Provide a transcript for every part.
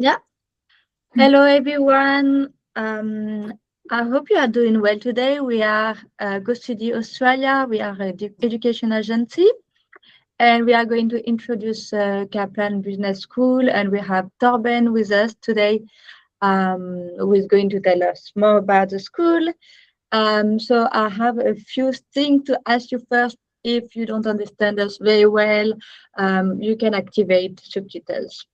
Yeah. Hello, everyone. I hope you are doing well today. We are Go Study Australia. We are an education agency, and we are going to introduce Kaplan Business School. And we have Torben with us today, who is going to tell us more about the school. So I have a few things to ask you first. If you don't understand us very well, you can activate subtitles.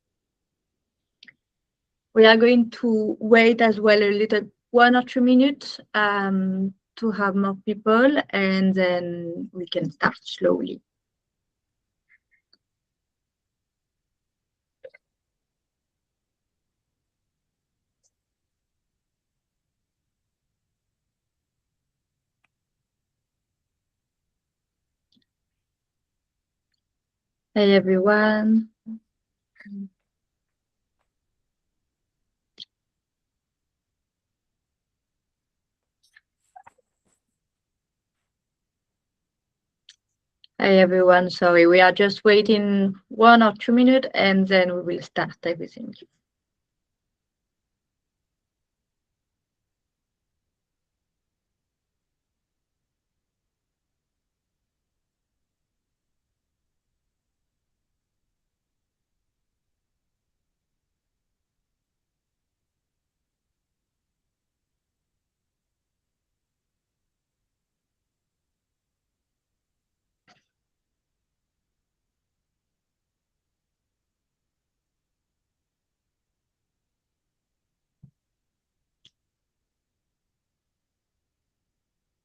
We are going to wait as well a little 1 or 2 minutes to have more people, and then we can start slowly. Hey everyone. Hey everyone, sorry, we are just waiting 1 or 2 minutes and then we will start everything.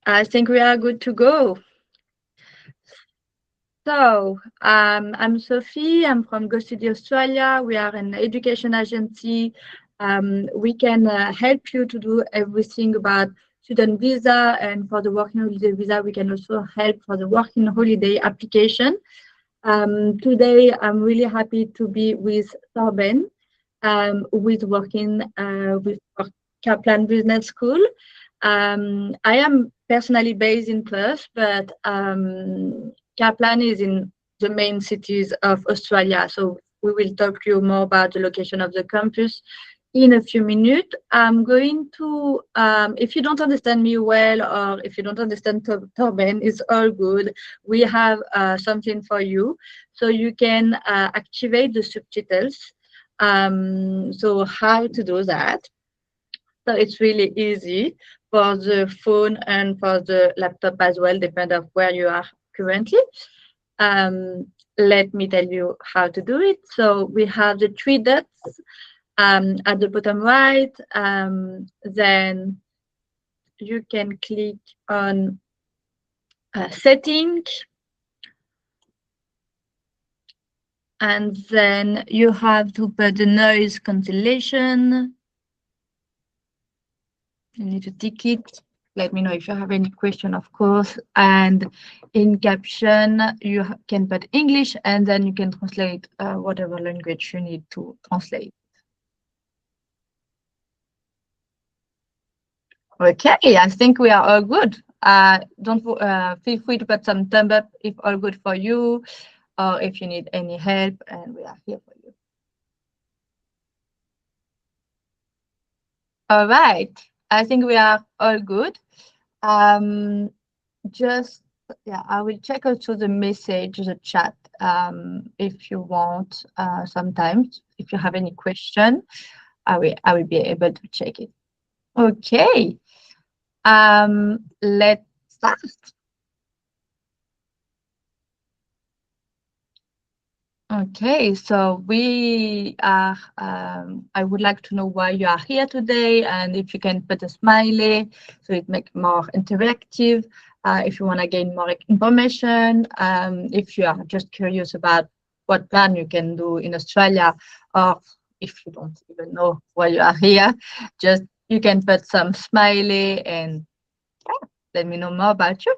I think we are good to go. So, I'm Sophie. I'm from Go Study Australia. We are an education agency. We can help you to do everything about student visa, and for the working holiday visa, we can also help for the working holiday application. Today, I'm really happy to be with Torben, who is working with Kaplan Business School. I am personally based in Perth, but Kaplan is in the main cities of Australia. So we will talk to you more about the location of the campus in a few minutes. I'm going to, if you don't understand me well, or if you don't understand Torben, it's all good. We have something for you. So you can activate the subtitles. So how to do that? So it's really easy for the phone and for the laptop as well, depending on where you are currently. Let me tell you how to do it. So we have the three dots at the bottom right. Then you can click on setting, and then you have to put the noise cancellation. You need to tick it. Let me know if you have any question, of course. And in caption, you can put English, and then you can translate whatever language you need to translate. Okay, I think we are all good. Don't feel free to put some thumb up if all good for you, or if you need any help, and we are here for you. All right, I think we are all good. Just yeah, I will check also the message, the chat, if you want. Sometimes, if you have any question, I will be able to check it. Okay, let's start. Okay, so we are, I would like to know why you are here today, and if you can put a smiley so it makes more interactive. If you want to gain more information, if you are just curious about what plan you can do in Australia, or if you don't even know why you are here, just you can put some smiley and let me know more about you.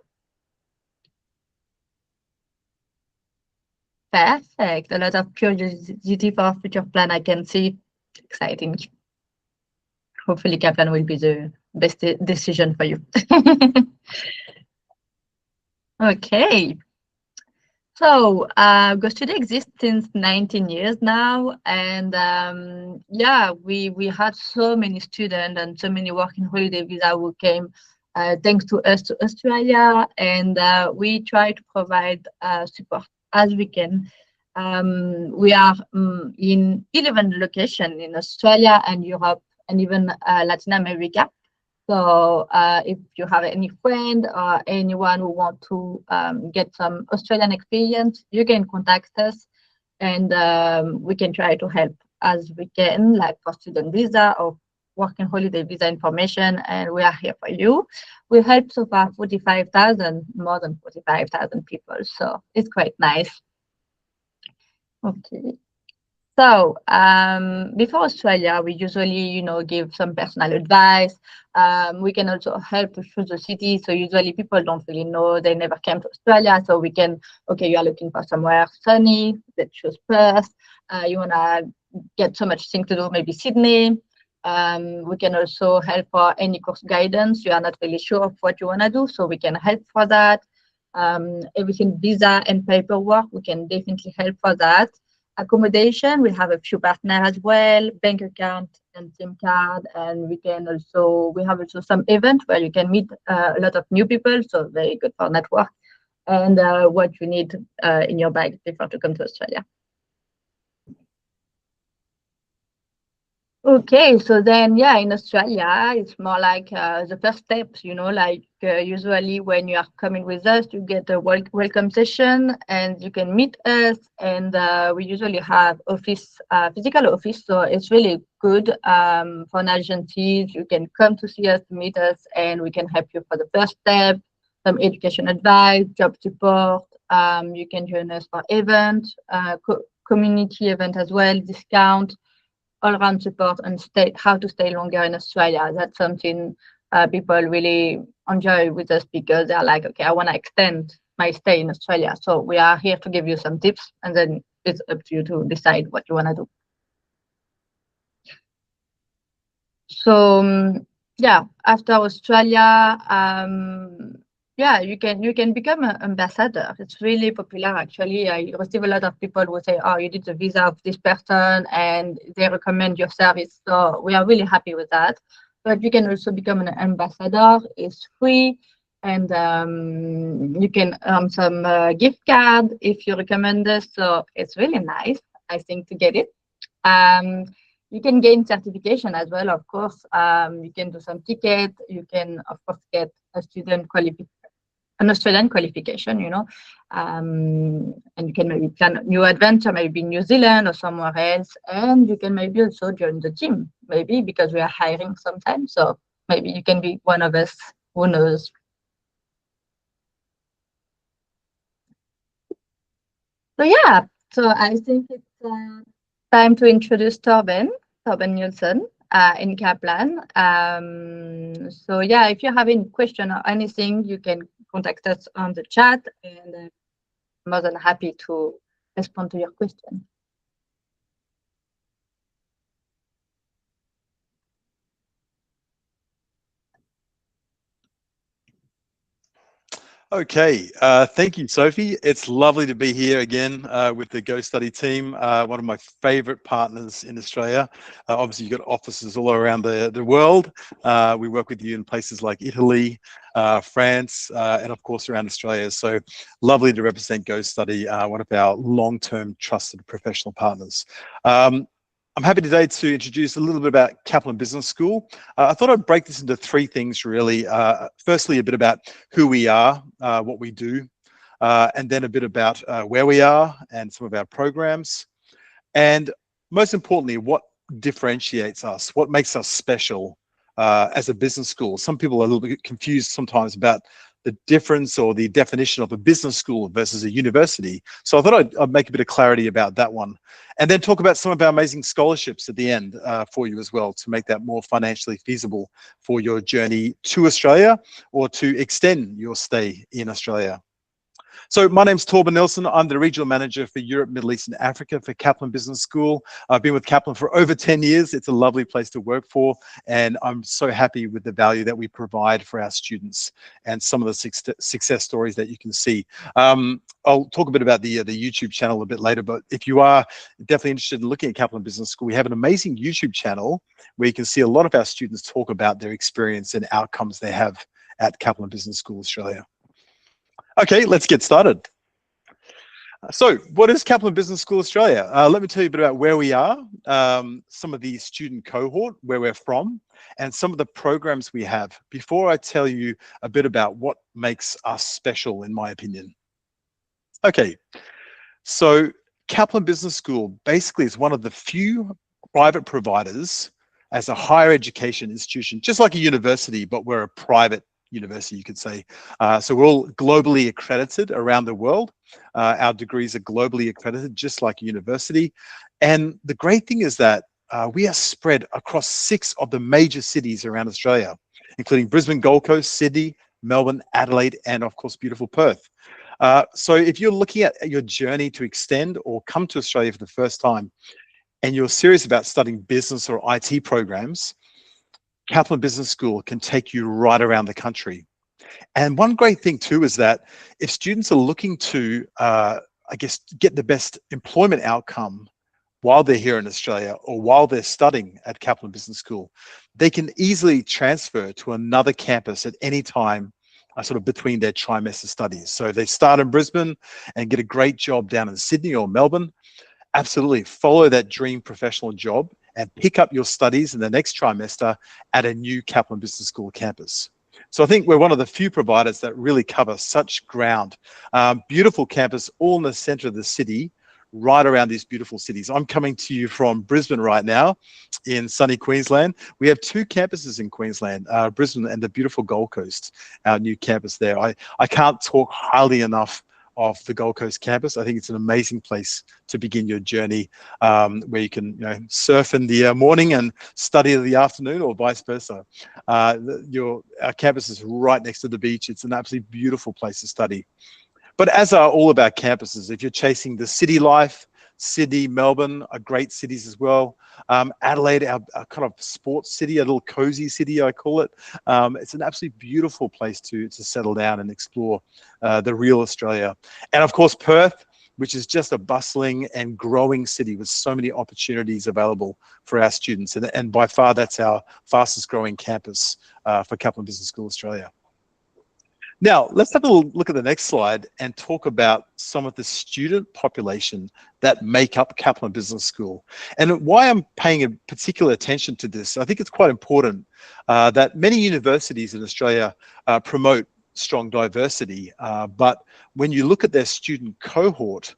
Perfect. A lot of curiosity for future plan. I can see. Exciting. Hopefully, Kaplan will be the best decision for you. Okay. So, GoStudio exists since 19 years now, and yeah, we had so many students and so many working holiday visa who came thanks to us to Australia, and we try to provide support as we can. We are in 11 locations in Australia and Europe and even Latin America. So if you have any friend or anyone who want to get some Australian experience, you can contact us and we can try to help as we can, like for student visa or working holiday visa information, and we are here for you. We helped so far 45,000, more than 45,000 people, so it's quite nice. Okay. So before Australia, we usually, give some personal advice. We can also help to choose the city. So usually people don't really know, they never came to Australia. So we can, okay, you are looking for somewhere sunny, let's choose Perth. You want to get so much things to do, maybe Sydney. We can also help for any course guidance. You are not really sure of what you want to do, so we can help for that. Everything visa and paperwork, we can definitely help for that. Accommodation, we have a few partners as well, bank account and SIM card, and we have also some event where you can meet a lot of new people, so very good for network, and what you need in your bag before to come to Australia. Okay, so then, yeah, in Australia, it's more like the first steps, like usually when you are coming with us, you get a welcome session and you can meet us. And we usually have physical office, so it's really good for an agencies. You can come to see us, meet us, and we can help you for the first step, some education advice, job support. You can join us for event, community event as well, discount all-round support and how to stay longer in Australia. That's something people really enjoy with us because they're like, okay, I want to extend my stay in Australia. So we are here to give you some tips, and then it's up to you to decide what you want to do. So yeah, after Australia, yeah, you can become an ambassador. It's really popular actually. I receive a lot of people who say, "Oh, you did the visa of this person," and they recommend your service. So we are really happy with that. But you can also become an ambassador. It's free, and you can earn some gift card if you recommend us. So it's really nice, I think, to get it. Um, you can gain certification as well, of course. You can do some ticket. You can, of course, get a an Australian qualification, and you can maybe plan a new adventure, maybe New Zealand or somewhere else. And you can maybe also join the team, maybe because we are hiring sometimes. So maybe you can be one of us. Who knows? So yeah, so I think it's time to introduce Torben Nielsen in Kaplan. So yeah, if you have any question or anything, you can contact us on the chat, and I'm more than happy to respond to your question. Okay, thank you, Sophie. It's lovely to be here again with the Go Study team, one of my favorite partners in Australia. Obviously, you've got offices all around the world. We work with you in places like Italy, France, and of course around Australia. So lovely to represent Go Study, one of our long-term trusted professional partners. I'm happy today to introduce a little bit about Kaplan Business School. I thought I'd break this into three things really. Firstly, a bit about who we are, what we do, and then a bit about where we are and some of our programs. And most importantly, what differentiates us, what makes us special as a business school. Some people are a little bit confused sometimes about the difference or the definition of a business school versus a university. So I thought I'd make a bit of clarity about that one. And then talk about some of our amazing scholarships at the end for you as well, to make that more financially feasible for your journey to Australia or to extend your stay in Australia. So my name's Torben Nelson. I'm the Regional Manager for Europe, Middle East and Africa for Kaplan Business School. I've been with Kaplan for over 10 years. It's a lovely place to work for, and I'm so happy with the value that we provide for our students and some of the success stories that you can see. I'll talk a bit about the YouTube channel a bit later, but if you are definitely interested in looking at Kaplan Business School, we have an amazing YouTube channel where you can see a lot of our students talk about their experience and outcomes they have at Kaplan Business School Australia. Okay, let's get started. So what is Kaplan Business School Australia? Let me tell you a bit about where we are, some of the student cohort, where we're from, and some of the programs we have before I tell you a bit about what makes us special, in my opinion. Okay, so Kaplan Business School basically is one of the few private providers as a higher education institution, just like a university, but we're a private university, you could say. So we're all globally accredited around the world. Our degrees are globally accredited, just like a university. And the great thing is that we are spread across 6 of the major cities around Australia, including Brisbane, Gold Coast, Sydney, Melbourne, Adelaide, and of course, beautiful Perth. So if you're looking at your journey to extend or come to Australia for the first time, and you're serious about studying business or IT programs, Kaplan Business School can take you right around the country. And one great thing too is that if students are looking to, I guess, get the best employment outcome while they're here in Australia or while they're studying at Kaplan Business School, they can easily transfer to another campus at any time, sort of between their trimester studies. So if they start in Brisbane and get a great job down in Sydney or Melbourne, absolutely follow that dream professional job and pick up your studies in the next trimester at a new Kaplan Business School campus. So I think we're one of the few providers that really cover such ground. Beautiful campus, all in the center of the city, right around these beautiful cities. I'm coming to you from Brisbane right now in sunny Queensland. We have 2 campuses in Queensland, Brisbane and the beautiful Gold Coast, our new campus there. I can't talk highly enough of the Gold Coast campus. I think it's an amazing place to begin your journey, where you can surf in the morning and study in the afternoon, or vice versa. Our campus is right next to the beach. It's an absolutely beautiful place to study. But as are all of our campuses, if you're chasing the city life, Sydney, Melbourne are great cities as well. Adelaide, our kind of sports city, a little cozy city, I call it. It's an absolutely beautiful place to settle down and explore the real Australia. And of course, Perth, which is just a bustling and growing city with so many opportunities available for our students. And by far, that's our fastest growing campus for Kaplan Business School Australia. Now, let's have a look at the next slide and talk about some of the student population that make up Kaplan Business School. And why I'm paying a particular attention to this, I think it's quite important that many universities in Australia promote strong diversity, but when you look at their student cohort,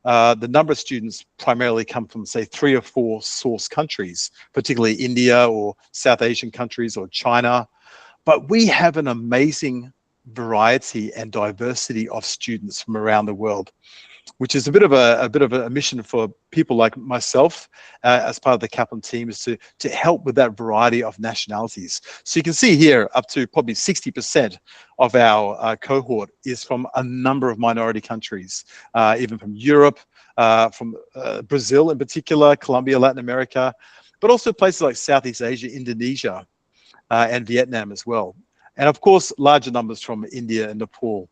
the number of students primarily come from, say, 3 or 4 source countries, particularly India or South Asian countries or China. But we have an amazing variety and diversity of students from around the world, which is a bit of a mission for people like myself as part of the Kaplan team, is to help with that variety of nationalities. So you can see here up to probably 60% of our cohort is from a number of minority countries, even from Europe, from Brazil in particular, Colombia, Latin America, but also places like Southeast Asia, Indonesia, and Vietnam as well. And of course, larger numbers from India and Nepal.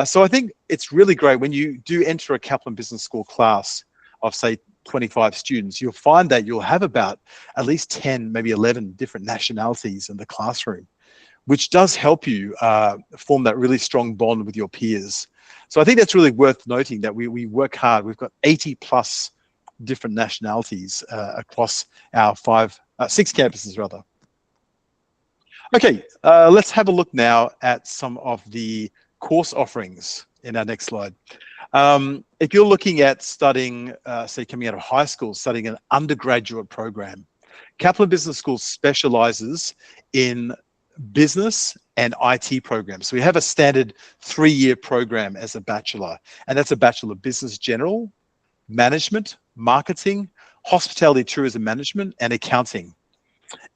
So I think it's really great when you do enter a Kaplan Business School class of, say, 25 students, you'll find that you'll have about at least 10, maybe 11 different nationalities in the classroom, which does help you form that really strong bond with your peers. So I think that's really worth noting, that we work hard. We've got 80 plus different nationalities across our 6 campuses rather. Okay, let's have a look now at some of the course offerings in our next slide. If you're looking at studying, say, coming out of high school, studying an undergraduate program, Kaplan Business School specializes in business and IT programs. So we have a standard 3-year program as a bachelor, and that's a Bachelor of Business General, Management, Marketing, Hospitality Tourism Management, and Accounting.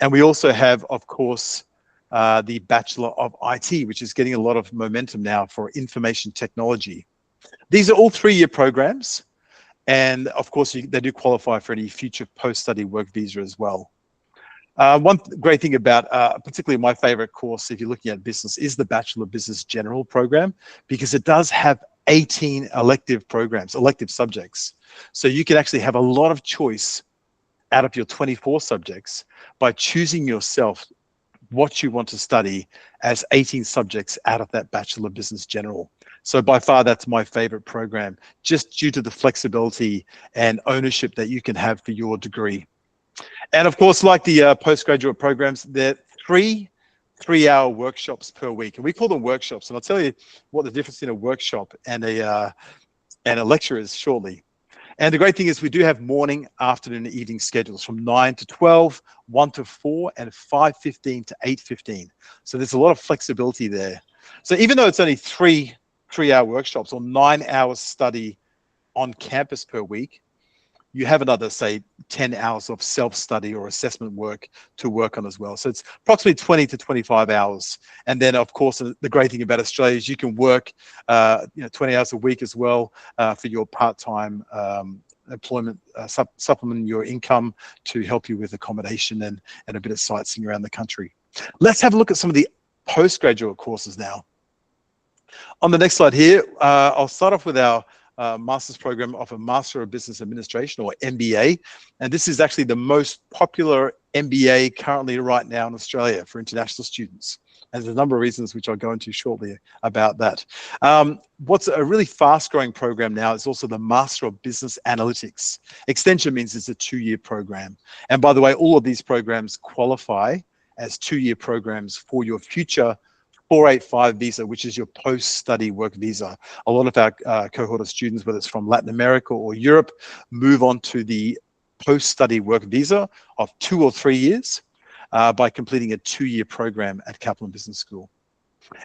And we also have, of course, the Bachelor of IT, which is getting a lot of momentum now, for Information Technology. These are all 3-year programs. And of course, they do qualify for any future post-study work visa as well. One great thing about particularly my favorite course, if you're looking at business, is the Bachelor of Business General program, because it does have 18 elective programs, elective subjects. So you can actually have a lot of choice out of your 24 subjects by choosing yourself what you want to study as 18 subjects out of that Bachelor of Business General. So by far, that's my favorite program, just due to the flexibility and ownership that you can have for your degree. And of course, like the postgraduate programs, they're 3-hour workshops per week. And we call them workshops. And I'll tell you what the difference in a workshop and a lecture is shortly. And the great thing is we do have morning, afternoon, and evening schedules from 9 to 12, 1 to 4, and 5:15 to 8:15. So there's a lot of flexibility there. So even though it's only 3-hour workshops or 9 hours study on campus per week, you have another, say, 10 hours of self-study or assessment work to work on as well. So it's approximately 20 to 25 hours. And then, of course, the great thing about Australia is you can work 20 hours a week as well for your part-time employment, supplement your income to help you with accommodation and a bit of sightseeing around the country. Let's have a look at some of the postgraduate courses now. On the next slide here, I'll start off with our master's program of a Master of Business Administration, or MBA. And this is actually the most popular MBA currently right now in Australia for international students. And there's a number of reasons which I'll go into shortly about that. What's a really fast growing program now is also the Master of Business Analytics. Extension means it's a 2-year program. And by the way, all of these programs qualify as 2-year programs for your future 485 visa, which is your post-study work visa. A lot of our cohort of students, whether it's from Latin America or Europe, move on to the post-study work visa of 2 or 3 years by completing a 2-year program at Kaplan Business School.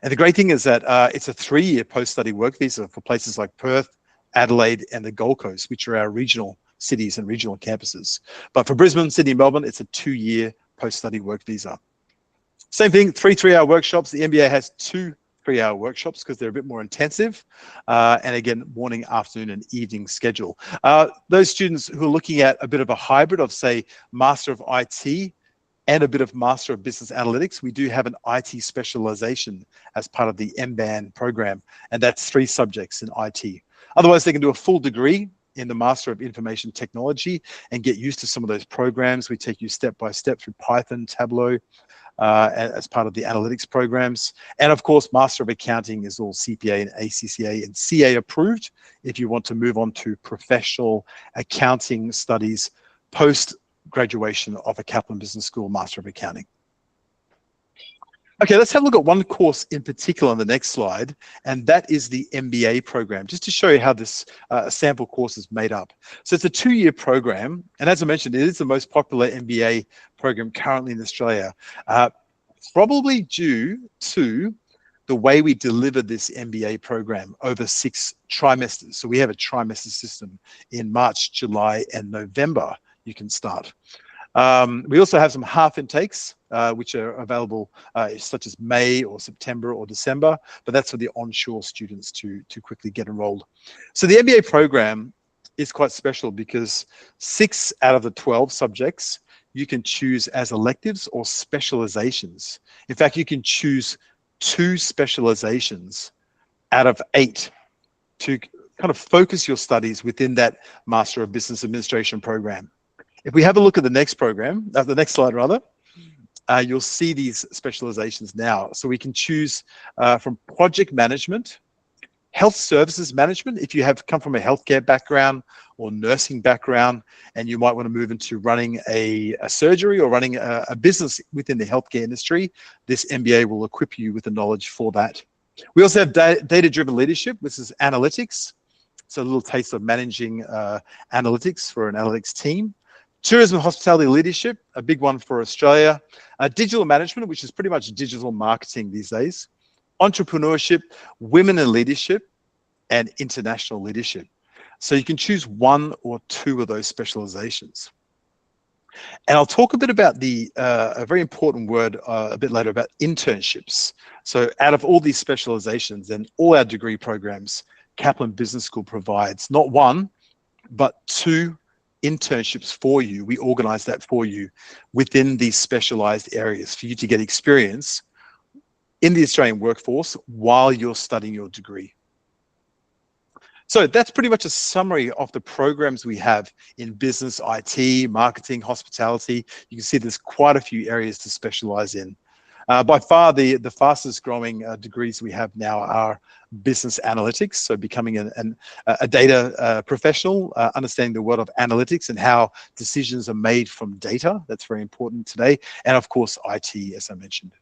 And the great thing is that it's a 3-year post-study work visa for places like Perth, Adelaide, and the Gold Coast, which are our regional cities and regional campuses. But for Brisbane, Sydney, Melbourne, it's a 2-year post-study work visa. Same thing, 3-hour workshops. The MBA has 2 3-hour workshops because they're a bit more intensive. And again, morning, afternoon, and evening schedule. Those students who are looking at a bit of a hybrid of, say, Master of IT and a bit of Master of Business Analytics, we do have an IT specialization as part of the MBAN program, and that's 3 subjects in IT. Otherwise, they can do a full degree in the Master of Information Technology and get used to some of those programs. We take you step by step through Python, Tableau, as part of the analytics programs. And of course, Master of Accounting is all CPA and ACCA and CA approved if you want to move on to professional accounting studies post-graduation of a Kaplan Business School Master of Accounting. Okay, let's have a look at one course in particular on the next slide, and that is the MBA program, just to show you how this sample course is made up. So it's a 2-year program, and as I mentioned, it is the most popular MBA program currently in Australia, probably due to the way we deliver this MBA program over 6 trimesters. So we have a trimester system. In March, July, and November, you can start. We also have some half intakes, which are available such as May or September or December, but that's for the onshore students to quickly get enrolled. So the MBA program is quite special because 6 out of the 12 subjects you can choose as electives or specializations. In fact, you can choose 2 specializations out of 8 to kind of focus your studies within that Master of Business Administration program. If we have a look at the next program, the next slide rather, you'll see these specializations now. So we can choose from project management, health services management, if you have come from a healthcare background or nursing background, and you might want to move into running a surgery or running a business within the healthcare industry, this MBA will equip you with the knowledge for that. We also have data-driven leadership, which is analytics. So a little taste of managing analytics for an analytics team. Tourism and hospitality leadership, a big one for Australia. Digital management, which is pretty much digital marketing these days. Entrepreneurship, women in leadership, and international leadership. So you can choose 1 or 2 of those specializations. And I'll talk a bit about a very important word a bit later about internships. So out of all these specializations, then all our degree programs Kaplan Business School provides not one, but two internships for you. We organize that for you within these specialized areas for you to get experience in the Australian workforce while you're studying your degree. So that's pretty much a summary of the programs we have in business, IT, marketing, hospitality. You can see there's quite a few areas to specialize in. By far, the fastest growing degrees we have now are business analytics, so becoming a data professional, understanding the world of analytics and how decisions are made from data. That's very important today. And of course, IT, as I mentioned.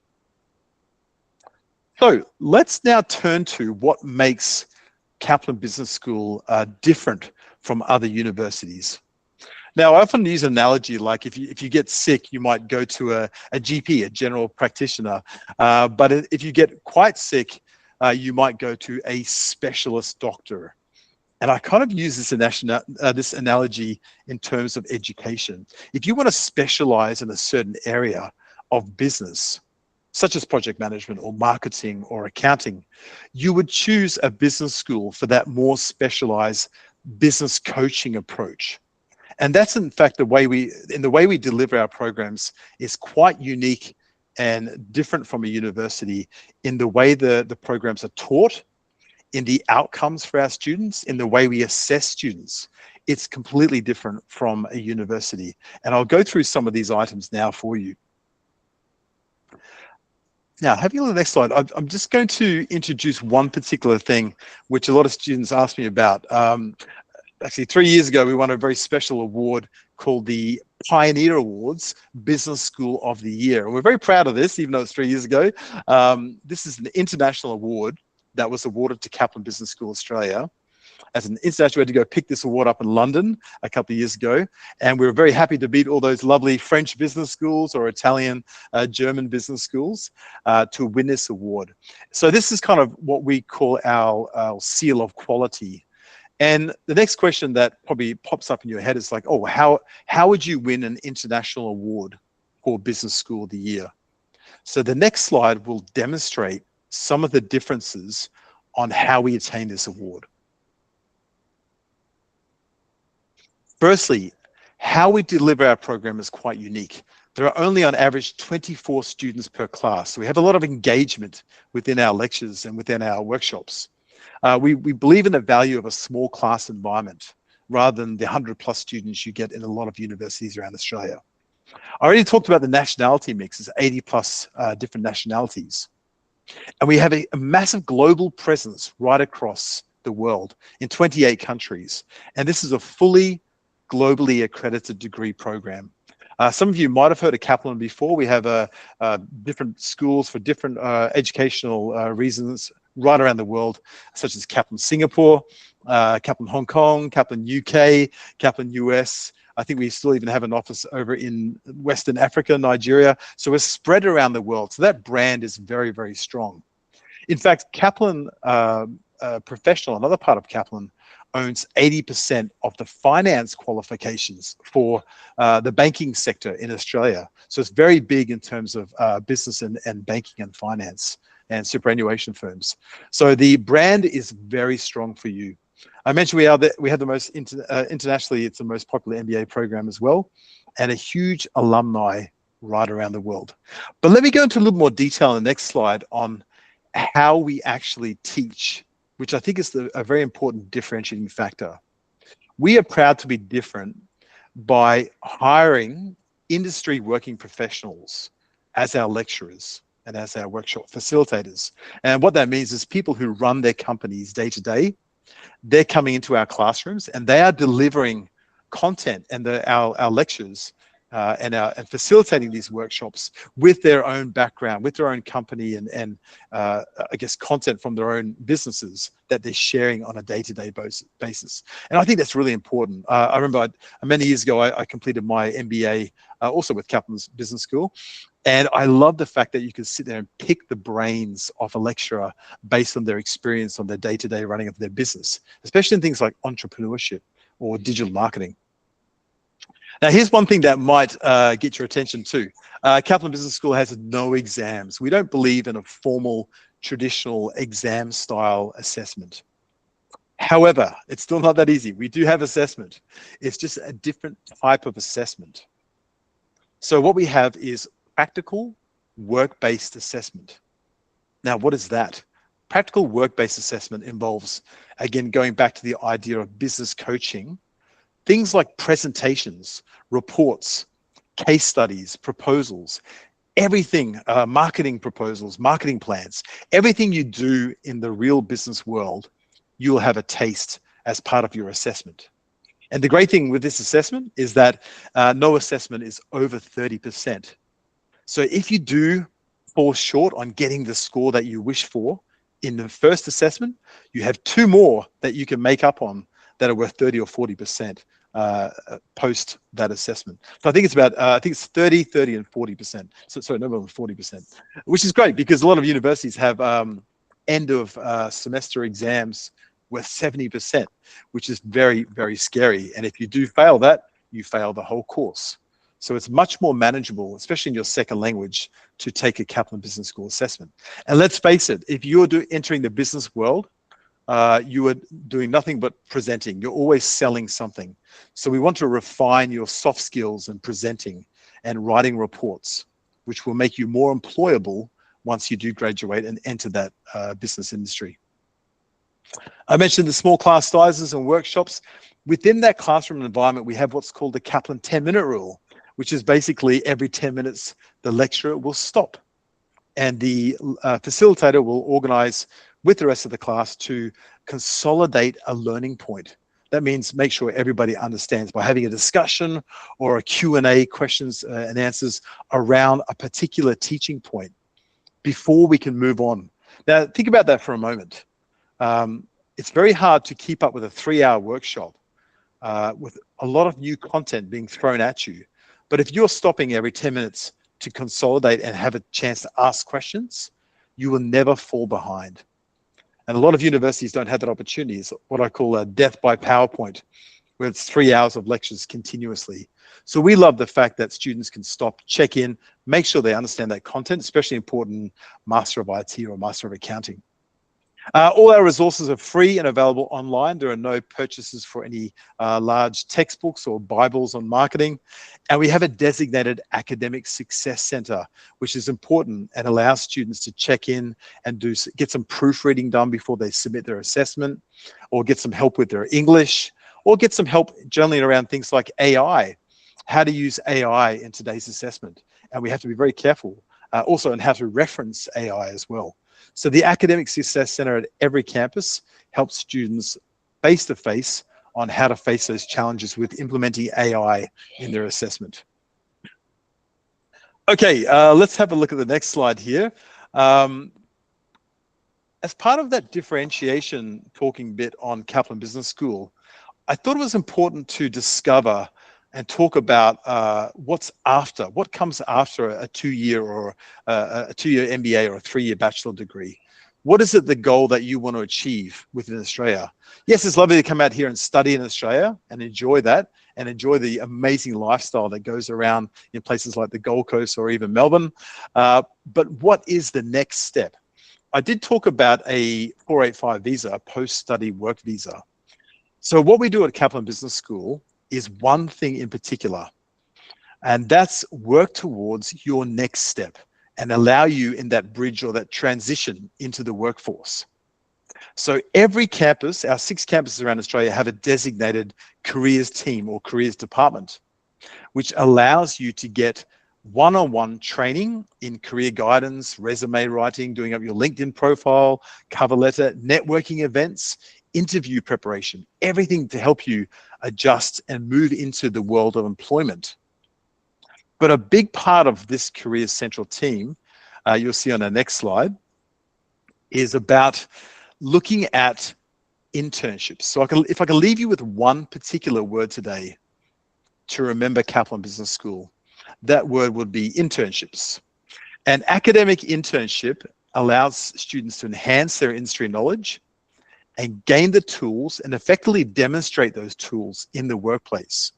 So let's now turn to what makes Kaplan Business School different from other universities. Now, I often use an analogy like if you get sick, you might go to a GP, a general practitioner. But if you get quite sick, you might go to a specialist doctor. And I kind of use this analogy in terms of education. If you want to specialize in a certain area of business, such as project management or marketing or accounting, you would choose a business school for that more specialized business coaching approach. And that's in fact the way we deliver our programs is quite unique and different from a university in the way the programs are taught, in the outcomes for our students, in the way we assess students. It's completely different from a university. And I'll go through some of these items now for you. Now, having a look at the next slide, I'm just going to introduce one particular thing, which a lot of students ask me about. Actually, 3 years ago, we won a very special award called the Pioneer Awards Business School of the Year. And we're very proud of this, even though it's 3 years ago. This is an international award that was awarded to Kaplan Business School Australia. As an international, we had to go pick this award up in London a couple of years ago. And we were very happy to beat all those lovely French business schools or Italian, German business schools to win this award. So this is kind of what we call our seal of quality. And the next question that probably pops up in your head is like, oh, how would you win an international award for Business School of the Year? So the next slide will demonstrate some of the differences on how we attain this award. Firstly, how we deliver our program is quite unique. There are only on average 24 students per class. So we have a lot of engagement within our lectures and within our workshops. We believe in the value of a small class environment rather than the 100+ students you get in a lot of universities around Australia. I already talked about the nationality mix. It's 80+ different nationalities. And we have a massive global presence right across the world in 28 countries. And this is a fully globally accredited degree program. Some of you might have heard of Kaplan before. We have different schools for different educational reasons right around the world, such as Kaplan Singapore, Kaplan Hong Kong, Kaplan UK, Kaplan US. I think we still even have an office over in Western Africa, Nigeria. So we're spread around the world. So that brand is very, very strong. In fact, Kaplan Professional, another part of Kaplan, owns 80% of the finance qualifications for the banking sector in Australia. So it's very big in terms of business and banking and finance and superannuation firms. So the brand is very strong for you. I mentioned we have the most internationally, it's the most popular MBA program as well, and a huge alumni right around the world. But let me go into a little more detail in the next slide on how we actually teach, which I think is a very important differentiating factor. We are proud to be different by hiring industry working professionals as our lecturers and as our workshop facilitators. And what that means is people who run their companies day to day, they're coming into our classrooms and they are delivering content and our lectures and facilitating these workshops with their own background, with their own company and I guess content from their own businesses that they're sharing on a day-to-day basis. And I think that's really important. I remember many years ago, I completed my MBA also with Kaplan's Business School. And I love the fact that you can sit there and pick the brains of a lecturer based on their experience on their day-to-day running of their business, especially in things like entrepreneurship or digital marketing. Now, here's one thing that might get your attention too. Kaplan Business School has no exams. We don't believe in a formal, traditional exam-style assessment. However, it's still not that easy. We do have assessment. It's just a different type of assessment. So what we have is practical work-based assessment. Now, what is that? Practical work-based assessment involves, again, going back to the idea of business coaching, things like presentations, reports, case studies, proposals, everything, marketing proposals, marketing plans, everything you do in the real business world, you'll have a taste as part of your assessment. And the great thing with this assessment is that no assessment is over 30%. So if you do fall short on getting the score that you wish for in the first assessment, you have 2 more that you can make up on that are worth 30 or 40% post that assessment. So I think it's about, I think it's 30, 30 and 40%. So sorry, no more than 40%, which is great because a lot of universities have end of semester exams worth 70%, which is very, very scary. And if you do fail that, you fail the whole course. So it's much more manageable, especially in your second language, to take a Kaplan Business School assessment. And let's face it, if you're entering the business world, you are doing nothing but presenting. You're always selling something. So we want to refine your soft skills in presenting and writing reports, which will make you more employable once you do graduate and enter that business industry. I mentioned the small class sizes and workshops. Within that classroom environment, we have what's called the Kaplan 10-minute rule, which is basically every 10 minutes, the lecturer will stop and the facilitator will organize with the rest of the class to consolidate a learning point. That means make sure everybody understands by having a discussion or a Q&A, questions and answers around a particular teaching point before we can move on. Now, think about that for a moment. It's very hard to keep up with a 3-hour workshop with a lot of new content being thrown at you. But if you're stopping every 10 minutes to consolidate and have a chance to ask questions, you will never fall behind. And a lot of universities don't have that opportunity. It's what I call a death by PowerPoint, where it's 3 hours of lectures continuously. So we love the fact that students can stop, check in, make sure they understand that content, especially important Master of IT or Master of Accounting. All our resources are free and available online. There are no purchases for any large textbooks or Bibles on marketing. And we have a designated academic success center, which is important and allows students to check in and get some proofreading done before they submit their assessment, or get some help with their English, or get some help generally around things like AI, how to use AI in today's assessment. And we have to be very careful also on how to reference AI as well. So the Academic Success Center at every campus helps students face-to-face on how to face those challenges with implementing AI in their assessment. Okay, let's have a look at the next slide here. As part of that differentiation talking bit on Kaplan Business School, I thought it was important to discover and talk about what comes after a 2-year or a 2-year MBA or a 3-year bachelor degree. What is it the goal that you want to achieve within Australia? Yes, it's lovely to come out here and study in Australia and enjoy that and enjoy the amazing lifestyle that goes around in places like the Gold Coast or even Melbourne. But what is the next step? I did talk about a 485 visa, a post-study work visa. So what we do at Kaplan Business School is one thing in particular, and that's work towards your next step and allow you in that bridge or that transition into the workforce. So every campus, our 6 campuses around Australia, have a designated careers team or careers department, which allows you to get one-on-one training in career guidance, resume writing, doing up your LinkedIn profile, cover letter, networking events, interview preparation, everything to help you adjust and move into the world of employment. But a big part of this Careers Central team, you'll see on the next slide, is about looking at internships. So if I can leave you with one particular word today to remember Kaplan Business School, that word would be internships. An academic internship allows students to enhance their industry knowledge and gain the tools and effectively demonstrate those tools in the workplace.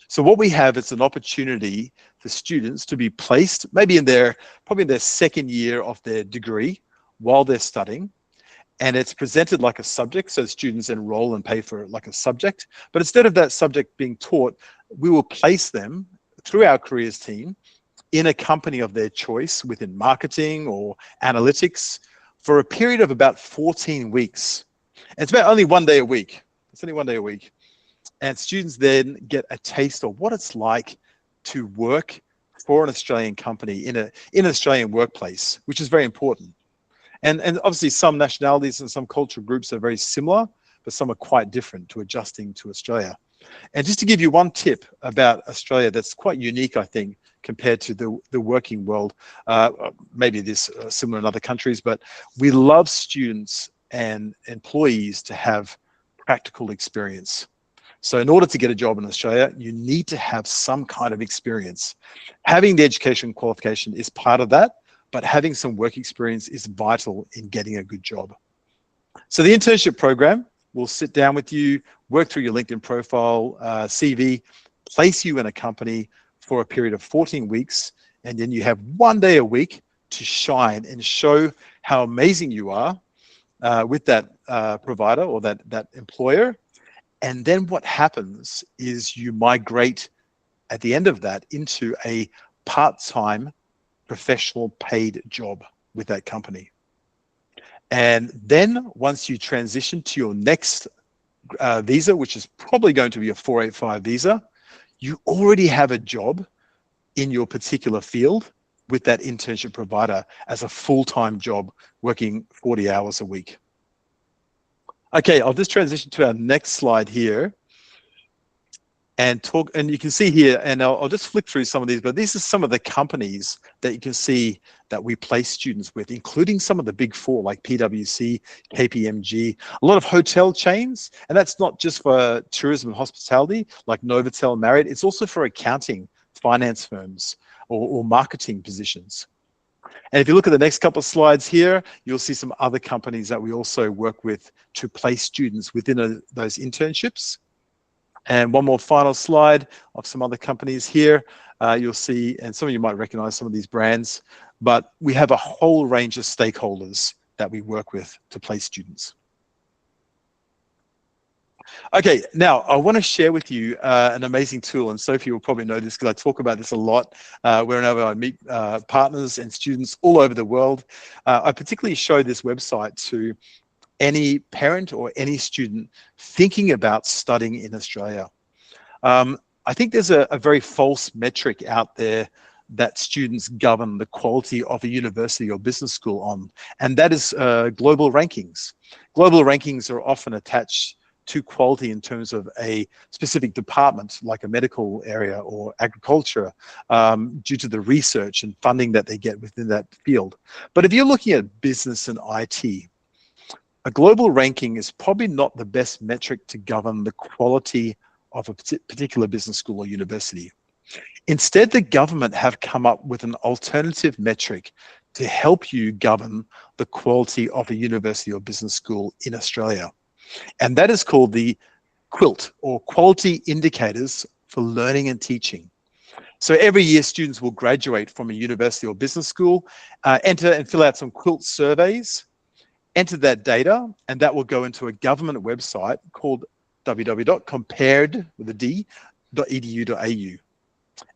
So what we have is an opportunity for students to be placed maybe probably in their second year of their degree while they're studying, and it's presented like a subject, so students enroll and pay for it like a subject. But instead of that subject being taught, we will place them through our careers team in a company of their choice within marketing or analytics for a period of about 14 weeks. And it's about only 1 day a week. It's only 1 day a week. And students then get a taste of what it's like to work for an Australian company in an Australian workplace, which is very important. And obviously some nationalities and some cultural groups are very similar, but some are quite different to adjusting to Australia. And just to give you one tip about Australia that's quite unique, I think, compared to the working world, maybe it is similar in other countries, but we love students and employees to have practical experience. So in order to get a job in Australia, you need to have some kind of experience. Having the education qualification is part of that, but having some work experience is vital in getting a good job. So the internship program will sit down with you, work through your LinkedIn profile, CV, place you in a company for a period of 14 weeks, and then you have 1 day a week to shine and show how amazing you are with that provider or that employer. And then what happens is you migrate at the end of that into a part-time professional paid job with that company. And then once you transition to your next visa, which is probably going to be a 485 visa, you already have a job in your particular field with that internship provider as a full-time job working 40 hours a week. Okay, I'll just transition to our next slide here and talk, and you can see here, and I'll just flick through some of these, but these are some of the companies that you can see that we place students with, including some of the big four like PwC, KPMG, a lot of hotel chains, and that's not just for tourism and hospitality like Novotel, Marriott, it's also for accounting, finance firms, or marketing positions. And if you look at the next couple of slides here, you'll see some other companies that we also work with to place students within those internships. And one more final slide of some other companies here. You'll see, and some of you might recognize some of these brands, but we have a whole range of stakeholders that we work with to place students. Okay, now I want to share with you an amazing tool, and Sophie will probably know this because I talk about this a lot whenever I meet partners and students all over the world. I particularly show this website to any parent or any student thinking about studying in Australia. I think there's a very false metric out there that students govern the quality of a university or business school on, and that is global rankings. Global rankings are often attached to quality in terms of a specific department like a medical area or agriculture due to the research and funding that they get within that field. But if you're looking at business and IT, a global ranking is probably not the best metric to govern the quality of a particular business school or university. Instead, the government have come up with an alternative metric to help you govern the quality of a university or business school in Australia. And that is called the QUILT, or Quality Indicators for Learning and Teaching. So every year, students will graduate from a university or business school, enter and fill out some QUILT surveys, enter that data, and that will go into a government website called www.compared.edu.au.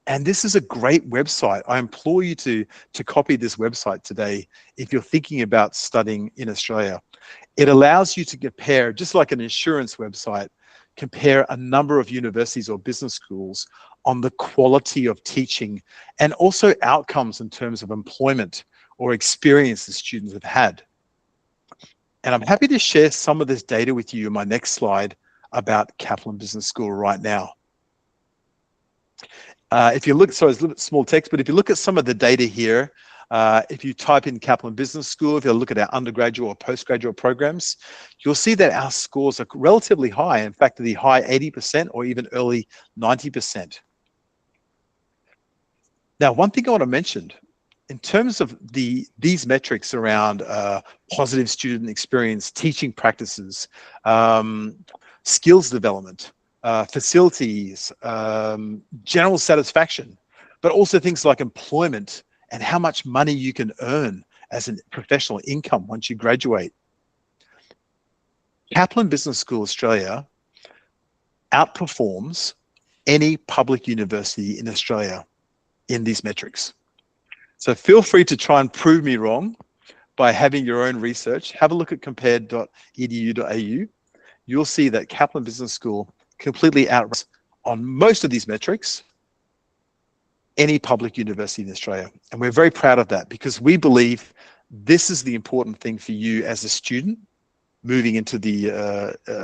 And this is a great website. I implore you to copy this website today if you're thinking about studying in Australia. It allows you to compare, just like an insurance website, compare a number of universities or business schools on the quality of teaching and also outcomes in terms of employment or experience the students have had. And I'm happy to share some of this data with you in my next slide about Kaplan Business School right now. If you look, sorry, it's a little bit small text, but if you look at some of the data here, if you type in Kaplan Business School, if you look at our undergraduate or postgraduate programs, you'll see that our scores are relatively high. In fact, the high 80% or even early 90%. Now, one thing I want to mention, in terms of these metrics around positive student experience, teaching practices, skills development, facilities, general satisfaction, but also things like employment and how much money you can earn as a professional income once you graduate. Kaplan Business School Australia outperforms any public university in Australia in these metrics. So feel free to try and prove me wrong by having your own research. Have a look at compared.edu.au. You'll see that Kaplan Business School completely outranks on most of these metrics any public university in Australia. And we're very proud of that because we believe this is the important thing for you as a student moving into the,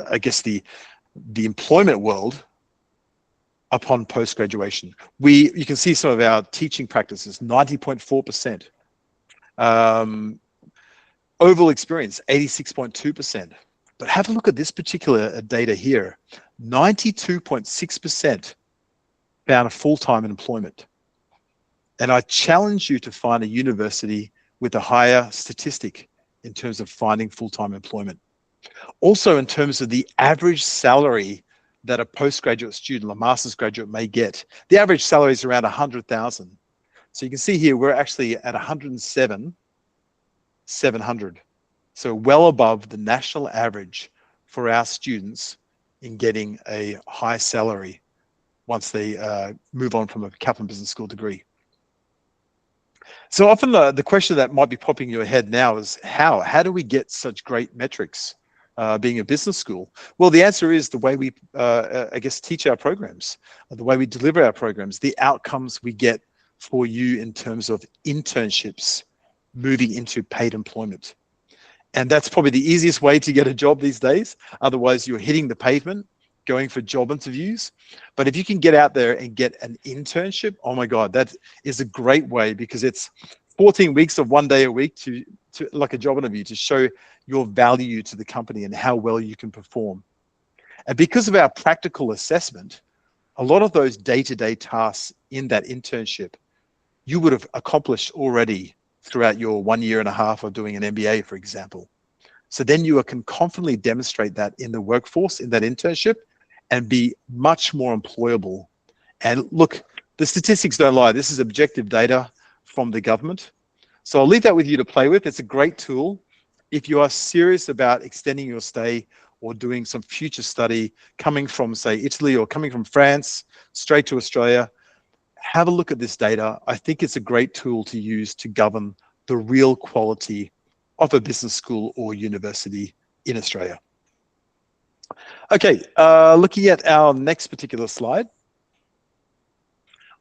I guess, the employment world upon post-graduation. You can see some of our teaching practices, 90.4%. Overall experience, 86.2%. But have a look at this particular data here. 92.6% found a full-time employment. And I challenge you to find a university with a higher statistic in terms of finding full-time employment. Also, in terms of the average salary that a postgraduate student, a master's graduate may get, the average salary is around 100,000. So you can see here, we're actually at 107,700. So well above the national average for our students in getting a high salary once they move on from a Kaplan Business School degree. So often the question that might be popping in your head now is how do we get such great metrics being a business school? Well, the answer is the way we, I guess, teach our programs, the way we deliver our programs, the outcomes we get for you in terms of internships moving into paid employment. And that's probably the easiest way to get a job these days. Otherwise, you're hitting the pavement, going for job interviews. But if you can get out there and get an internship, oh my God, that is a great way because it's 14 weeks of 1 day a week to like a job interview to show your value to the company and how well you can perform. And because of our practical assessment, a lot of those day-to-day tasks in that internship, you would have accomplished already throughout your 1.5 years of doing an MBA, for example. So then you can confidently demonstrate that in the workforce, in that internship, and be much more employable. And look, the statistics don't lie. This is objective data from the government. So I'll leave that with you to play with. It's a great tool. If you are serious about extending your stay or doing some future study, coming from, say, Italy or coming from France, straight to Australia, have a look at this data. I think it's a great tool to use to govern the real quality of a business school or university in Australia. Okay, looking at our next particular slide,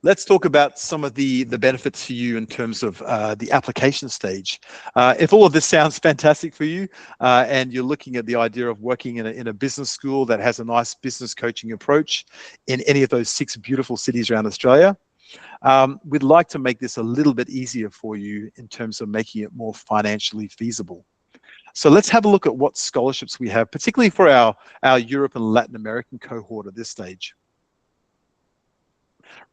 let's talk about some of the benefits for you in terms of the application stage. If all of this sounds fantastic for you and you're looking at the idea of working in a business school that has a nice business coaching approach in any of those 6 beautiful cities around Australia, we'd like to make this a little bit easier for you in terms of making it more financially feasible. So let's have a look at what scholarships we have, particularly for our Europe and Latin American cohort at this stage.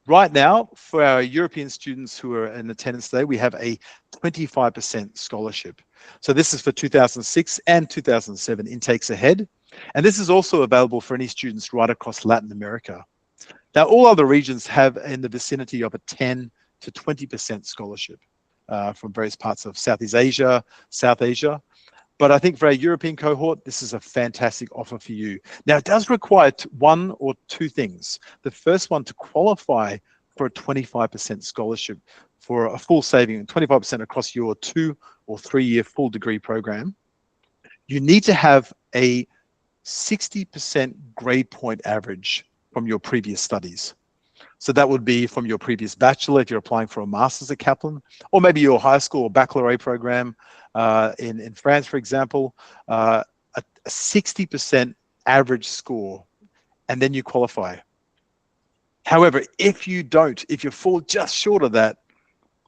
Right now, for our European students who are in attendance today, we have a 25% scholarship. So this is for 2006 and 2007 intakes ahead. And this is also available for any students right across Latin America. Now, all other regions have in the vicinity of a 10 to 20% scholarship from various parts of Southeast Asia, South Asia. But I think for our European cohort, this is a fantastic offer for you. Now, it does require 1 or 2 things. The first one, to qualify for a 25% scholarship for a full saving, 25% across your 2 or 3 year full degree program, you need to have a 60% grade point average from your previous studies. So that would be from your previous bachelor if you're applying for a master's at Kaplan, or maybe your high school or baccalaureate program in France, for example, a 60% average score, and then you qualify. However, if you fall just short of that,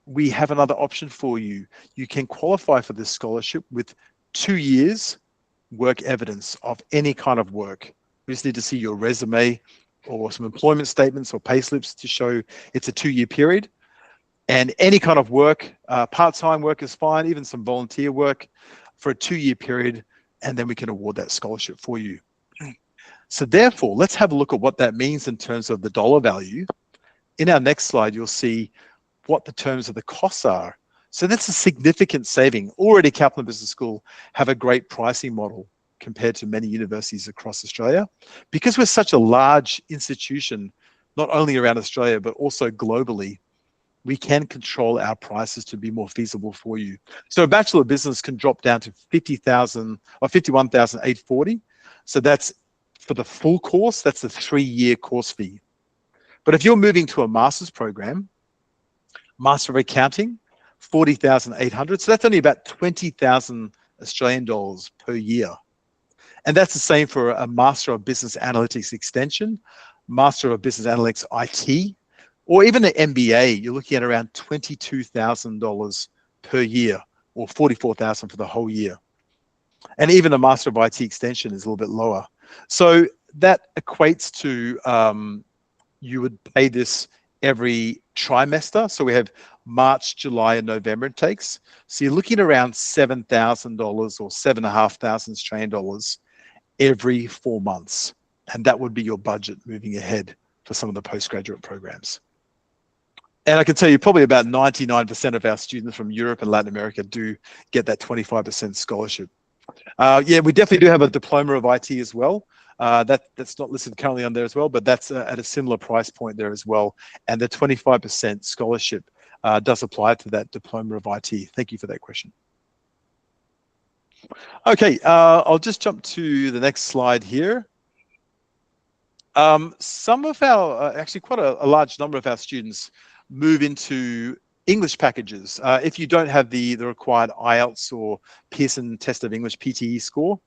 we have another option for you. You can qualify for this scholarship with 2 years work evidence of any kind of work. We just need to see your resume or some employment statements or pay slips to show it's a 2 year period. And any kind of work, part-time work is fine, even some volunteer work for a 2 year period, and then we can award that scholarship for you. So therefore, let's have a look at what that means in terms of the dollar value. In our next slide, you'll see what the terms of the costs are. So that's a significant saving. Already Kaplan Business School have a great pricing model. compared to many universities across Australia. Because we're such a large institution, not only around Australia, but also globally, we can control our prices to be more feasible for you. So a Bachelor of Business can drop down to 50,000 or 51,840. So that's for the full course, that's the 3-year course fee. But if you're moving to a master's program, Master of Accounting, 40,800. So that's only about 20,000 Australian dollars per year. And that's the same for a Master of Business Analytics Extension, Master of Business Analytics IT, or even an MBA. You're looking at around $22,000 per year, or 44,000 for the whole year. And even a Master of IT Extension is a little bit lower. So that equates to you would pay this every trimester. So we have March, July, and November intakes. So you're looking around $7,000 or 7,500 Australian dollars every 4 months. And that would be your budget moving ahead for some of the postgraduate programs. And I can tell you probably about 99% of our students from Europe and Latin America do get that 25% scholarship. Yeah, we definitely do have a diploma of IT as well. That's not listed currently on there as well, but that's at a similar price point there as well. And the 25% scholarship does apply to that diploma of IT. Thank you for that question. Okay, I'll just jump to the next slide here. Some of our, actually quite a large number of our students move into English packages. If you don't have the required IELTS or Pearson Test of English PTE score,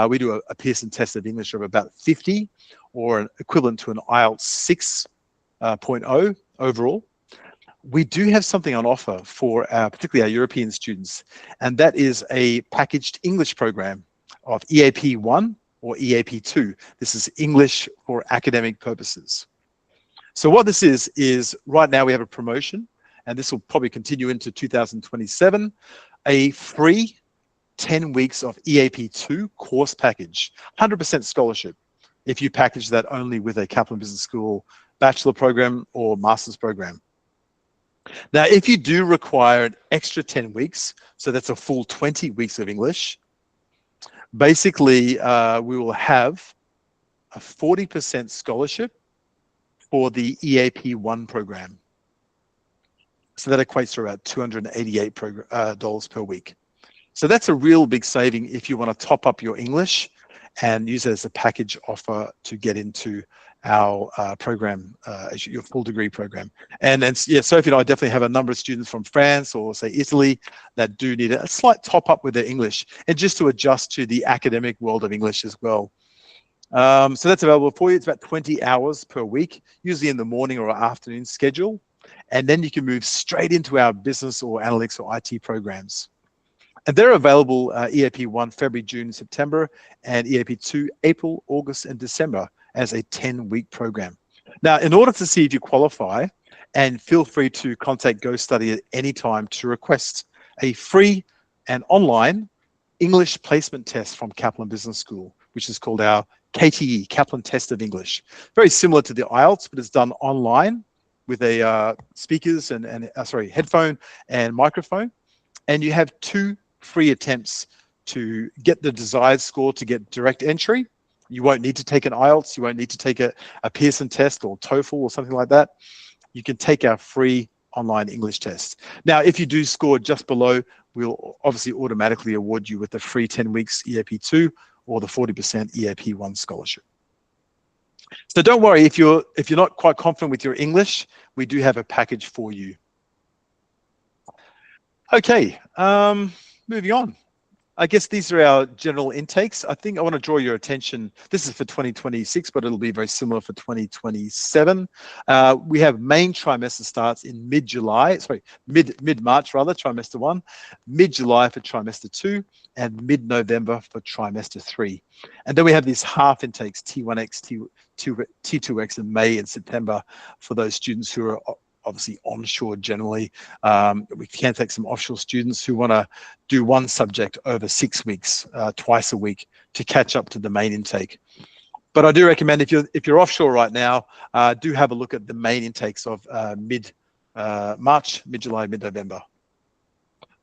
we do a Pearson Test of English of about 50, or an equivalent to an IELTS 6.0 overall. We do have something on offer for particularly our European students, and that is a packaged English program of EAP 1 or EAP 2. This is English for academic purposes. So what this is right now we have a promotion, and this will probably continue into 2027, a free 10 weeks of EAP 2 course package, 100% scholarship if you package that only with a Kaplan Business School bachelor program or master's program. Now, if you do require an extra 10 weeks, so that's a full 20 weeks of English, basically we will have a 40% scholarship for the EAP 1 program. So that equates to about $288 per week. So that's a real big saving if you want to top up your English and use it as a package offer to get into our program, your full degree program. And yeah, Sophie and I definitely have a number of students from France or say Italy that do need a slight top up with their English, and just to adjust to the academic world of English as well. So that's available for you. It's about 20 hours per week, usually in the morning or afternoon schedule. And then you can move straight into our business or analytics or IT programs. And they're available EAP 1 February, June, September, and EAP 2 April, August, and December as a 10-week program. Now, in order to see if you qualify, and feel free to contact GoStudy at any time to request a free and online English placement test from Kaplan Business School, which is called our KTE, Kaplan Test of English. Very similar to the IELTS, but it's done online with a speakers and headphone and microphone. And you have 2 free attempts to get the desired score to get direct entry. You won't need to take an IELTS. You won't need to take a Pearson test or TOEFL or something like that. You can take our free online English test. Now, if you do score just below, we'll obviously automatically award you with the free 10 weeks EAP 2 or the 40% EAP 1 scholarship. So don't worry, if you're not quite confident with your English, we do have a package for you. Okay, moving on. I guess these are our general intakes. I think I want to draw your attention. This is for 2026, but it'll be very similar for 2027. We have main trimester starts in mid-July, mid-March rather, trimester 1, mid-July for trimester 2, and mid-November for trimester 3. And then we have these half intakes, T1X, T2X in May and September for those students who are obviously onshore generally. We can take some offshore students who want to do one subject over 6 weeks, twice a week, to catch up to the main intake. But I do recommend if you're offshore right now, do have a look at the main intakes of mid-March, mid-July, mid-November.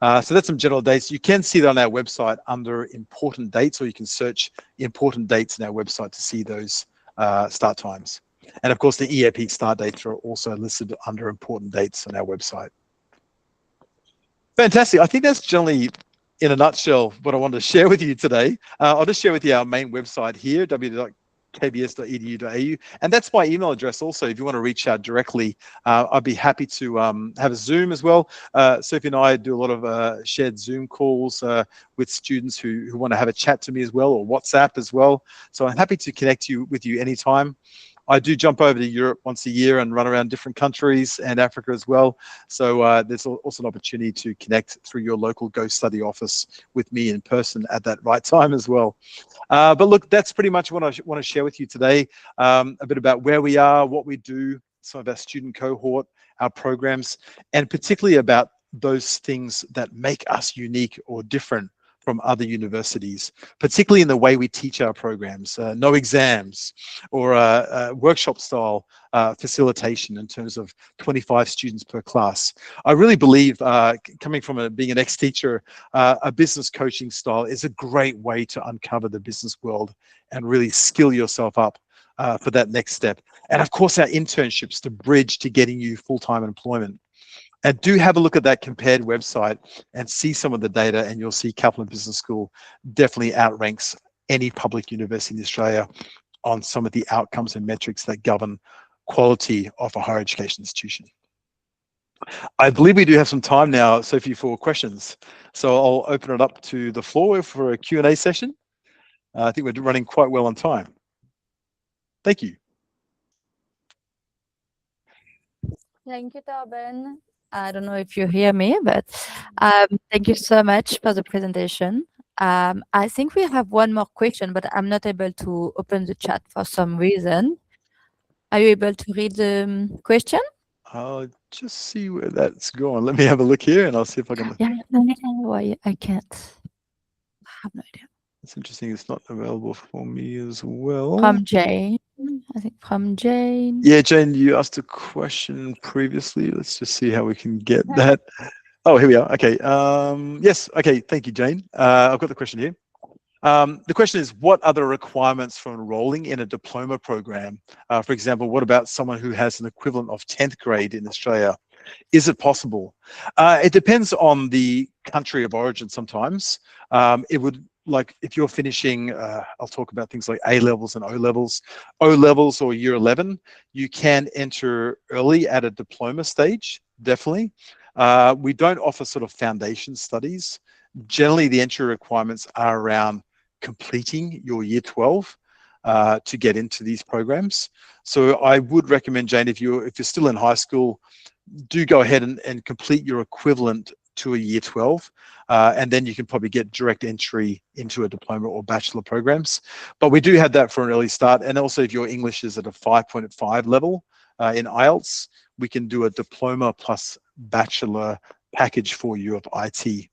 So that's some general dates. You can see that on our website under important dates, or you can search important dates in our website to see those start times. And of course, the EAP start dates are also listed under important dates on our website. Fantastic. I think that's generally, in a nutshell, what I wanted to share with you today. I'll just share with you our main website here, www.kbs.edu.au, and that's my email address also. If you want to reach out directly, I'd be happy to have a Zoom as well. Sophie and I do a lot of shared Zoom calls with students who want to have a chat to me as well, or WhatsApp as well. So I'm happy to connect with you anytime. I do jump over to Europe once a year and run around different countries, and Africa as well. So there's also an opportunity to connect through your local Go Study office with me in person at that right time as well. But look, that's pretty much what I want to share with you today. A bit about where we are, what we do, some of our student cohort, our programs, and particularly about those things that make us unique or different from other universities, particularly in the way we teach our programs. No exams, or workshop style facilitation in terms of 25 students per class. I really believe, coming from being an ex-teacher, a business coaching style is a great way to uncover the business world and really skill yourself up for that next step. And of course, our internships to bridge to getting you full-time employment. And do have a look at that compared website and see some of the data, and you'll see Kaplan Business School definitely outranks any public university in Australia on some of the outcomes and metrics that govern quality of a higher education institution. I believe we do have some time now, Sophie, for questions. So I'll open it up to the floor for a Q&A session. I think we're running quite well on time. Thank you. Thank you, Torben. I don't know if you hear me, but thank you so much for the presentation. I think we have one more question, but I'm not able to open the chat for some reason. Are you able to read the question? I'll just see where that's going. Let me have a look here, and I'll see if I can. Yeah, no, why I can't. I have no idea. It's interesting. It's not available for me as well. From Jane. I think from Jane. Yeah, Jane, you asked a question previously. Let's just see how we can get that. Oh, here we are. Okay. Yes. Okay. Thank you, Jane. I've got the question here. The question is, what are the requirements for enrolling in a diploma program? For example, what about someone who has an equivalent of 10th grade in Australia? Is it possible? It depends on the country of origin sometimes. It would, like if you're finishing, I'll talk about things like A levels and O levels. O levels or year 11, you can enter early at a diploma stage, definitely. We don't offer sort of foundation studies. Generally, the entry requirements are around completing your year 12 to get into these programs. So I would recommend, Jane, if you're still in high school, do go ahead and complete your equivalent to a year 12, and then you can probably get direct entry into a diploma or bachelor programs. But we do have that for an early start. And also, if your English is at a 5.5 level in IELTS, we can do a diploma plus bachelor package for you of IT.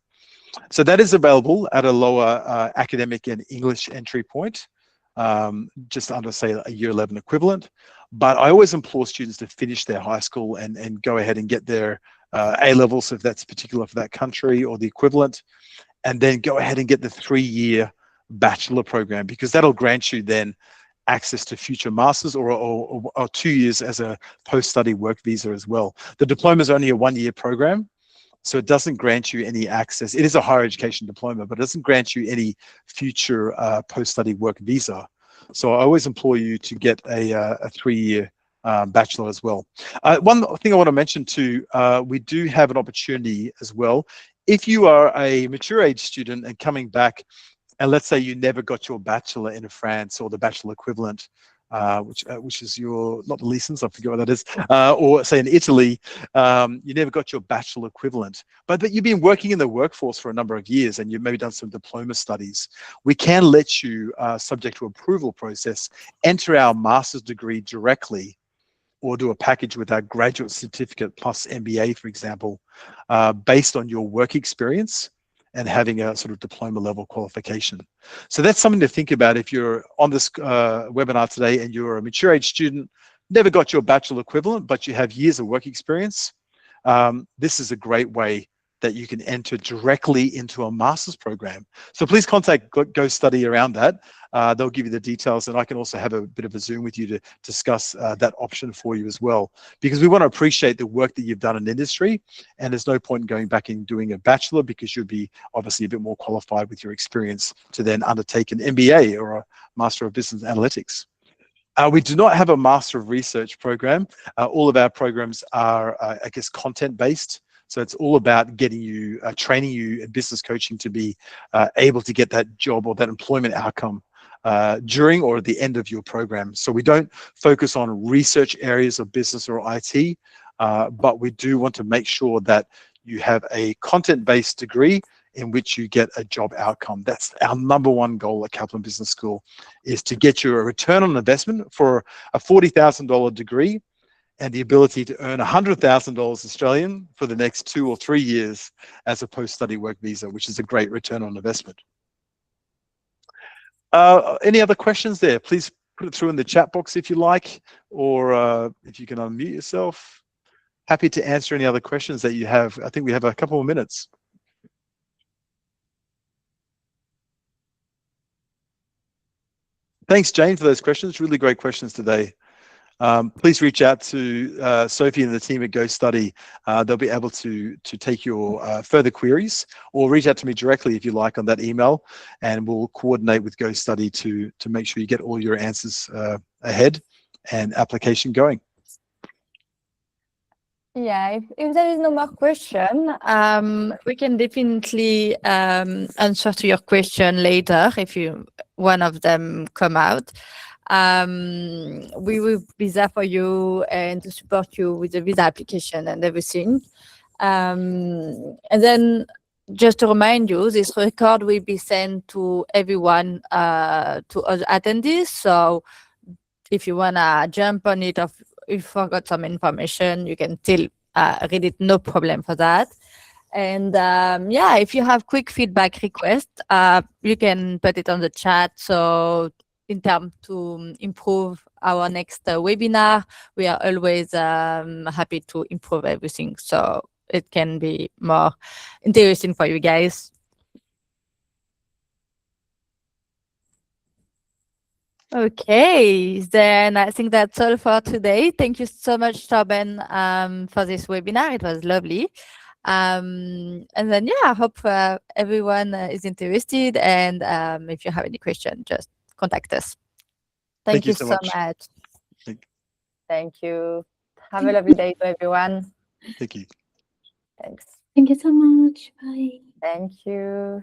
So that is available at a lower academic and English entry point, just under, say, a year 11 equivalent. But I always implore students to finish their high school and go ahead and get their A levels, if that's particular for that country, or the equivalent, and then go ahead and get the 3-year bachelor program, because that'll grant you then access to future masters or 2 years as a post-study work visa as well. The diploma is only a 1-year program, so it doesn't grant you any access. It is a higher education diploma, but it doesn't grant you any future post-study work visa. So I always implore you to get a 3-year bachelor as well. One thing I want to mention too, we do have an opportunity as well. If you are a mature age student and coming back, and let's say you never got your bachelor in France or the bachelor equivalent, which is your, not the license, I forget what that is, or say in Italy, you never got your bachelor equivalent, but you've been working in the workforce for a number of years and you've maybe done some diploma studies. We can let you, subject to approval process, enter our master's degree directly, or do a package with our graduate certificate plus MBA, for example, based on your work experience and having a sort of diploma level qualification. So that's something to think about if you're on this webinar today and you're a mature age student, never got your bachelor equivalent, but you have years of work experience. This is a great way that you can enter directly into a master's program. So please contact Go Study around that. They'll give you the details, and I can also have a bit of a Zoom with you to discuss that option for you as well, because we want to appreciate the work that you've done in industry, and there's no point in going back and doing a bachelor, because you'll be obviously a bit more qualified with your experience to then undertake an MBA or a Master of Business Analytics. We do not have a Master of Research program. All of our programs are, I guess, content-based. So it's all about getting you, training you in business coaching to be able to get that job or that employment outcome during or at the end of your program. So we don't focus on research areas of business or IT, but we do want to make sure that you have a content-based degree in which you get a job outcome. That's our number one goal at Kaplan Business School, is to get you a return on investment for a $40,000 degree and the ability to earn $100,000 Australian for the next 2 or 3 years as a post-study work visa, which is a great return on investment. Any other questions there? Please put it through in the chat box if you like, or if you can unmute yourself. Happy to answer any other questions that you have. I think we have a couple more minutes. Thanks, Jane, for those questions. Really great questions today. Please reach out to Sophie and the team at Go Study. They'll be able to take your further queries, or reach out to me directly if you like on that email, and we'll coordinate with Go Study to make sure you get all your answers ahead and application going. Yeah, if there is no more question, we can definitely answer to your question later if one of them come out. We will be there for you and to support you with the visa application and everything. And then just to remind you, this record will be sent to everyone, to other attendees. So if you wanna jump on it, or if you forgot some information, you can still read it, no problem for that. And yeah, if you have quick feedback request, you can put it on the chat. So in terms to improve our next webinar, we are always happy to improve everything, so it can be more interesting for you guys. Okay, then I think that's all for today. Thank you so much, Torben, for this webinar. It was lovely. And then, yeah, I hope everyone is interested. And if you have any question, just contact us. Thank you so much. Thank you. Have a lovely day to everyone. Thank you. Thanks. Thank you so much. Bye. Thank you.